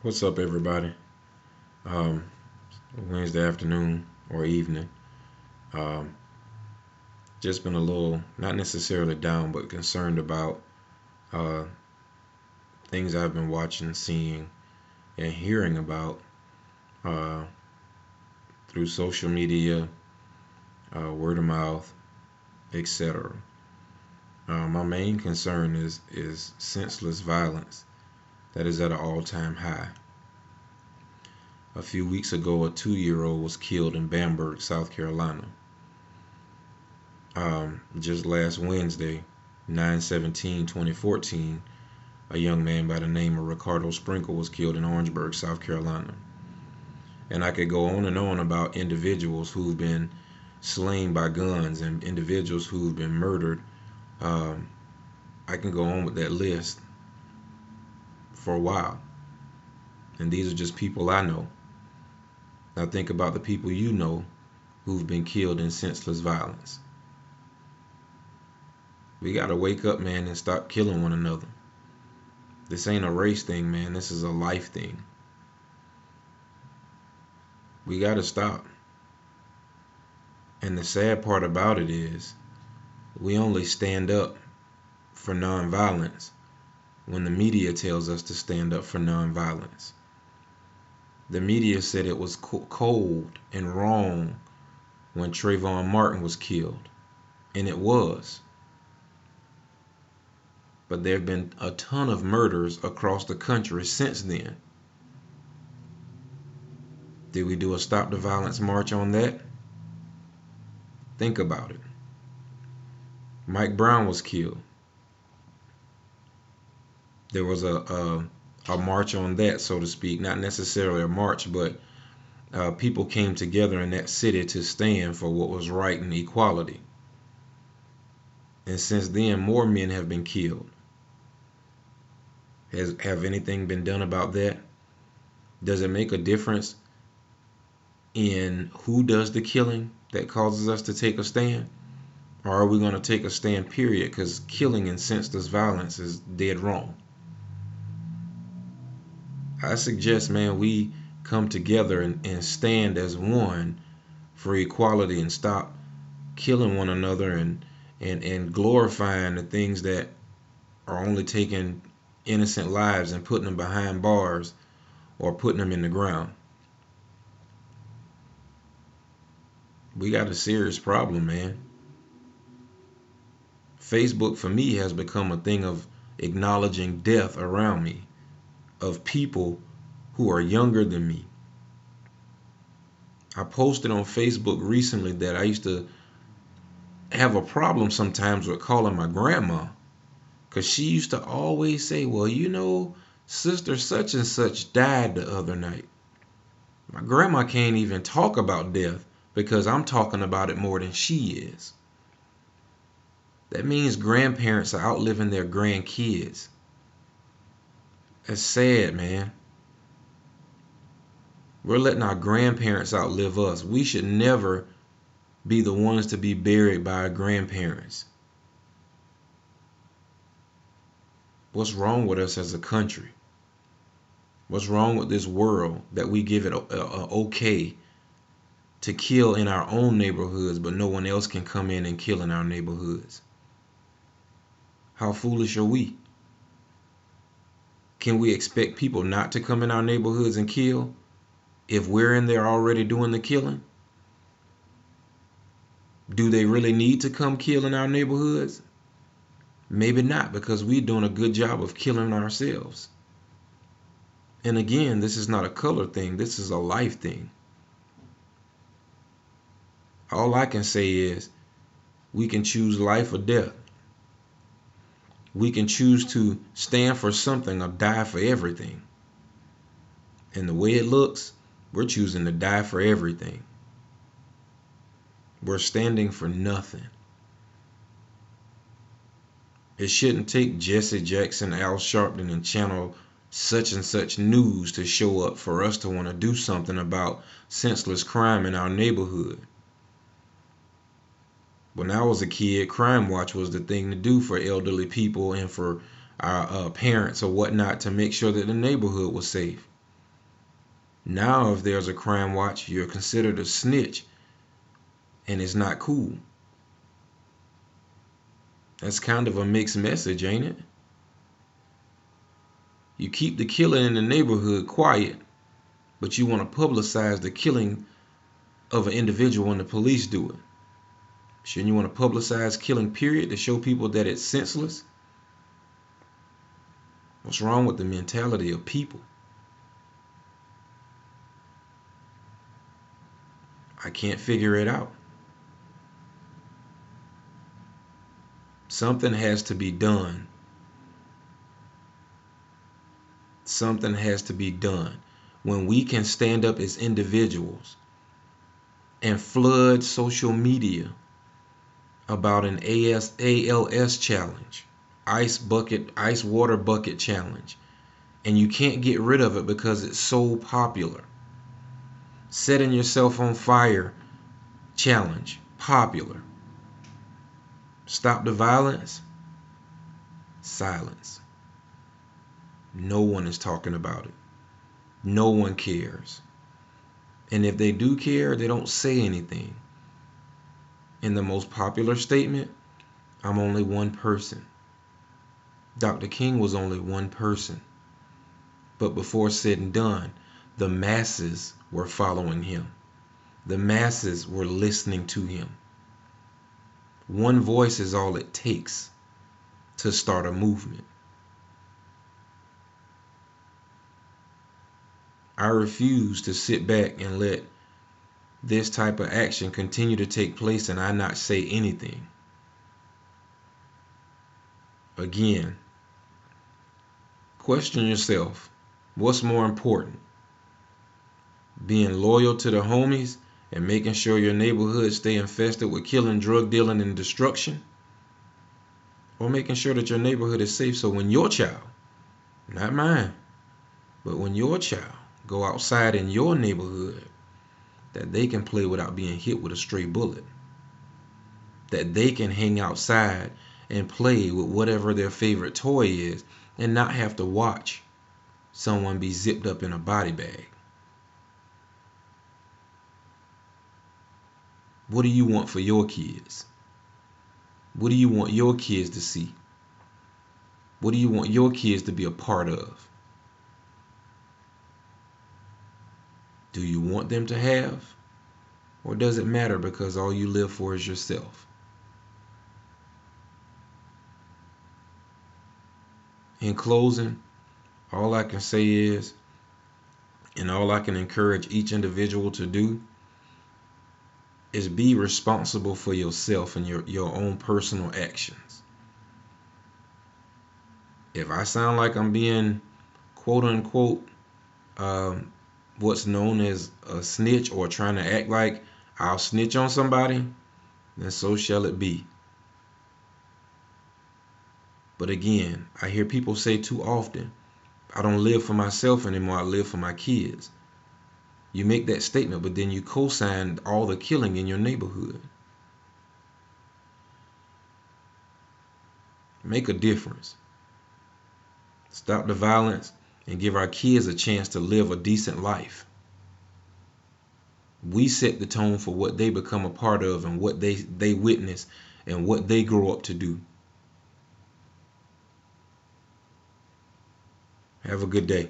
What's up, everybody? Um, Wednesday afternoon or evening. Um, just been a little, not necessarily down, but concerned about uh, things I've been watching, seeing, and hearing about uh, through social media, word of mouth, etc. My main concern is senseless violence that is at an all-time high. A few weeks ago, a 2-year-old was killed in Bamberg, South Carolina. Just last Wednesday, 9/17/2014, a young man by the name of Ricardo Sprinkle was killed in Orangeburg, South Carolina. And I could go on and on about individuals who've been slain by guns and individuals who've been murdered. Um, I can go on with that list for a while. And these are just people I know. Now think about the people you know who've been killed in senseless violence. We got to wake up, man, and stop killing one another. This ain't a race thing, man. This is a life thing. We got to stop. And the sad part about it is we only stand up for nonviolence when the media tells us to stand up for nonviolence. The media said it was cold and wrong when Trayvon Martin was killed, and it was. But there have been a ton of murders across the country since then. Did we do a Stop the Violence march on that? Think about it. Mike Brown was killed. There was a march on that, so to speak. Not necessarily a march, but people came together in that city to stand for what was right and equality. And since then, more men have been killed. Have anything been done about that? Does it make a difference in who does the killing that causes us to take a stand? Or are we going to take a stand, period? Because killing and senseless violence is dead wrong. I suggest, man, we come together and stand as one for equality and stop killing one another and glorifying the things that are only taking innocent lives and putting them behind bars or putting them in the ground. We got a serious problem, man. Facebook for me has become a thing of acknowledging death around me, of people who are younger than me. I posted on Facebook recently that I used to have a problem sometimes with calling my grandma, because she used to always say, well, sister such and such died the other night. My grandma can't even talk about death because I'm talking about it more than she is. That means grandparents are outliving their grandkids. That's sad, man. We're letting our grandparents outlive us. We should never be the ones to be buried by our grandparents. What's wrong with us as a country? What's wrong with this world that we give it a okay to kill in our own neighborhoods, but no one else can come in and kill in our neighborhoods? How foolish are we? Can we expect people not to come in our neighborhoods and kill if we're in there already doing the killing? Do they really need to come kill in our neighborhoods? Maybe not, because we're doing a good job of killing ourselves. And again, this is not a color thing. This is a life thing. All I can say is we can choose life or death. We can choose to stand for something or die for everything. And the way it looks, we're choosing to die for everything. We're standing for nothing. It shouldn't take Jesse Jackson, Al Sharpton, and channel such and such news to show up for us to want to do something about senseless crime in our neighborhood. When I was a kid, Crime Watch was the thing to do for elderly people and for our parents or whatnot to make sure that the neighborhood was safe. Now, if there's a crime watch, you're considered a snitch, and it's not cool. That's kind of a mixed message, ain't it? You keep the killer in the neighborhood quiet, but you want to publicize the killing of an individual when the police do it. Shouldn't you want to publicize killing, period, to show people that it's senseless? What's wrong with the mentality of people? I can't figure it out. Something has to be done. Something has to be done. When we can stand up as individuals and flood social media about an ALS challenge, ice water bucket challenge, and you can't get rid of it because it's so popular. Setting yourself on fire challenge, popular. Stop the violence, silence. No one is talking about it. No one cares. And if they do care, they don't say anything. In the most popular statement, I'm only one person. Dr. King was only one person. But before said and done, the masses were following him. The masses were listening to him. One voice is all it takes to start a movement. I refuse to sit back and let this type of action continue to take place and I not say anything. Again, question yourself, what's more important? Being loyal to the homies and making sure your neighborhood stay infested with killing, drug dealing, and destruction? Or making sure that your neighborhood is safe so when your child, not mine, but when your child go outside in your neighborhood, that they can play without being hit with a stray bullet. That they can hang outside and play with whatever their favorite toy is and not have to watch someone be zipped up in a body bag. What do you want for your kids? What do you want your kids to see? What do you want your kids to be a part of? Do you want them to have? Or does it matter because all you live for is yourself? In closing, all I can say is, and all I can encourage each individual to do, is be responsible for yourself and your own personal actions. If I sound like I'm being quote unquote what's known as a snitch or trying to act like I'll snitch on somebody, then so shall it be. But again, I hear people say too often, I don't live for myself anymore, I live for my kids. You make that statement, but then you co-sign all the killing in your neighborhood. Make a difference. Stop the violence and give our kids a chance to live a decent life. We set the tone for what they become a part of and what they witness and what they grow up to do. Have a good day.